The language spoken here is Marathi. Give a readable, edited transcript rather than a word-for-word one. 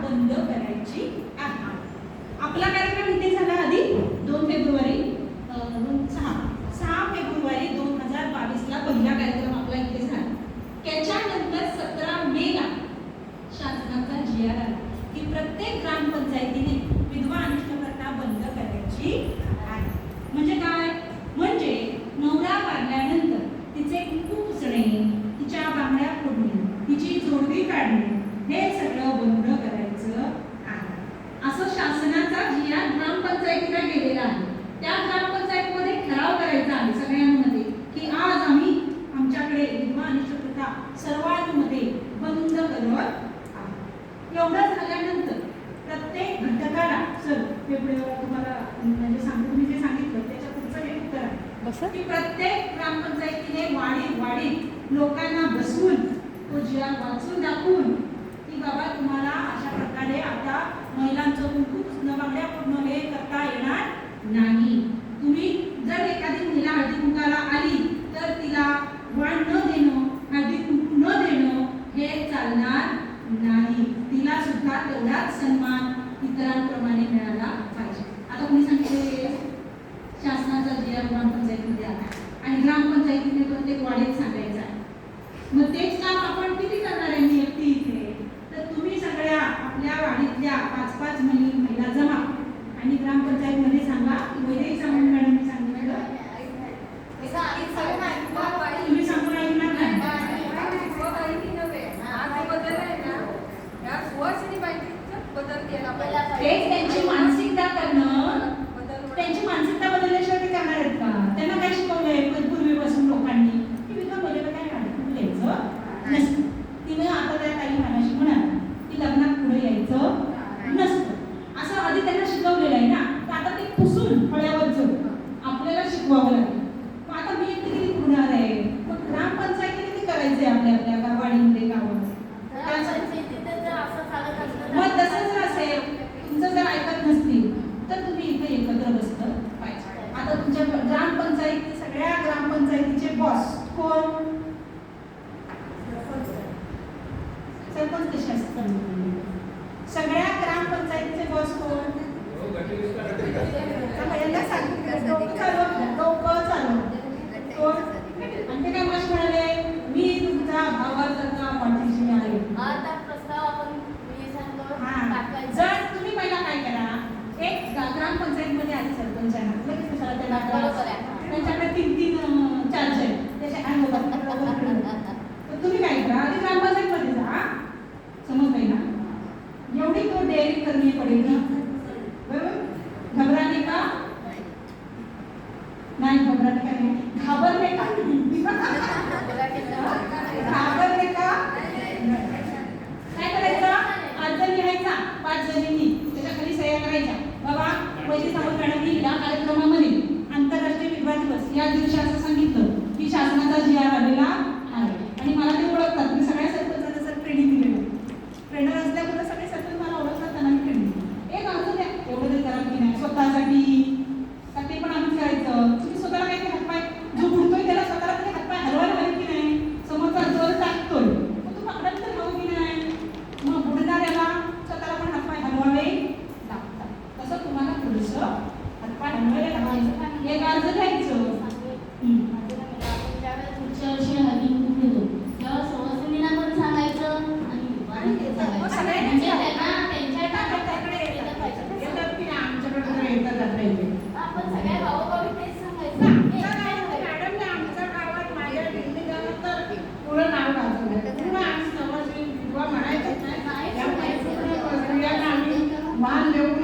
बंद करायची आहे. आपला कार्यक्रम इथे झाला आधी 2 फेब्रुवारी 6 फेब्रुवारी 2022 ला पहिला कार्यक्रम आपला इथे झाला. त्याच्यानंतर 17 मेला शासनाचा जी.आर. आला की प्रत्येक ग्रामपंचायतीने विधवा अनिष्ट प्रथा बंद करायची आहे. म्हणजे काय? म्हणजे नवरा वारल्यानंतर तिचे कुंकू पुसणे, तिच्या बांगड्या फोडणे, तिची जोडवी काढणे हे सगळं बंद करायचं आहे. असं शासनाचा जी.आर. ग्रामपंचायतीला गेलेला आहे. त्या ग्रामपंचायतीमध्ये ठराव करायचा आहे सगळ्यांमध्ये की आज आम्ही आमच्याकडे विधवा अनिष्ट प्रथा सर्वांमध्ये बंद करत आहोत. एवढं झाल्यानंतर प्रत्येक घटकाला तुम्हाला म्हणजे तुम्ही जे सांगितलं त्याच्या पुढचं हे उत्तर आहे की प्रत्येक ग्रामपंचायतीने वाडीत लोकांना बसवून तो जी.आर. वाचून दाखवून की बाबा तुम्हाला अशा प्रकारे आता महिलांचं कुंकू पुसणं, बांगड्या फोडणं हे करता येणार नाही. तुम्ही जर एखादी महिला हळदी कुंकाला आली तर तिला वाण न देणं, हळदी कुंकू न देणं हे चालणार नाही. तिला सुद्धा तेवढाच सन्मान इतरांप्रमाणे मिळाला पाहिजे. आता कोणी सांगितले शासनाचा जी.आर. ग्रामपंचायतीमध्ये आला आणि ग्रामपंचायतीने प्रत्येक वाडीत सांगायचा आहे. मग तेच काम आपण किती करणार आहे? मी एकटी इथे तर तुम्ही सगळ्या आपल्या वाडीतल्या 5-5 महिला जमा आणि ग्रामपंचायतीमध्ये सांगा. वैद्यकीय सांगून मॅडमनी सांगितलं तुम्ही सांगून ऐकणार नाही. त्यांची मानसिकता करणं, त्यांची मानसिकता बदलल्याशिवाय ते करणार आहेत का? त्यांना काय शिकवलंय पूर्वीपासून लोकांनी की विधवा बदल काय घ्यायचं नसतं. तिने आता त्या काही मानाशी म्हणाल की लग्नात पुढे यायचं नसतं असं आधी त्यांना शिकवलेलं आहे ना. तर आता ते पुसून फळ्यावर जाऊन आपल्याला शिकवावं लागेल. मग आता मी एकटी किती पुरणार आहे? मग ग्रामपंचायतीने ते करायचंय आपल्या वाडीमध्ये गावात. मग तसंच असेल तुमचं जर ऐकत नसतील तर तुम्ही इथे एकत्र बसलं पाहिजे. आता तुमच्या ग्रामपंचायती सगळ्या ग्रामपंचायतीचे बॉस कोण? सरपंच कसे असतात? सगळ्या ग्रामपंचायतीचे बॉस कोण? आणि ते काय मश म्हणाले मी तुमचा भावाचा पाठीशी आहे. जर तुम्ही पहिला काय करा, एक ग्रामपंचायतीमध्ये आधी सरपंच आहे त्यांच्याकडे 3-3 चार्ज आहेत त्याचे तुम्ही काय करा आधी ग्रामपंचायतीमध्ये जा. समजतंय ना? एवढी तो डेअरिंग करनी पडेल ना. बरोबर? घबराने का नाही, घबराने का नाही, घाबरणे का घाबरणे का काय करायचं? 5 जण लिहायचा, 5 जणींनी त्याच्या खाली सह्या करायच्या. बाबा वैशी सावंत मॅडमनी या कार्यक्रमामध्ये आंतरराष्ट्रीय विधवा दिवस या दिवशी असं सांगितलं की शासनाचा जी.आर. आलेला आहे. आणि मला ते ओळखतात. मी सगळ्या सरपंचांना सर ट्रेनिंग दिलेलं. ट्रेनर असल्यामुळे सगळे सरपंच मला ओळखतात. त्यांना मी ट्रेनिंग एक अर्ज द्या एवढं ते करा की नाही स्वतःसाठी तर ते पण आम्ही करायचं. तुम्ही स्वतःला काही हातपाय जो बुडतोय त्याला स्वतःला तरी हातपाय हलवायला हवे की नाही? समोरचा जोर टाकतोय मग तू पकडायला तर हवं की नाही? मग बुडणाऱ्याला स्वतःला पण हातपाय हलवावे लागतात. तसं तुम्हाला थोडंसं हातपाय हलवायला लागायचं. एक अर्ज द्यायचं. पुढच्या वर्षी हळदी कुंकू घेतो तेव्हा सवसनीला पण सांगायचं आणि आपण सगळ्या गावोगावी तेच सांगायचं. मॅडमने आमच्या गावात माझ्या दिल्ली गावात तर पुढं नाव गाजवलं. पूर्ण आम्ही समजली म्हणायचं नाही. आम्ही मान देऊन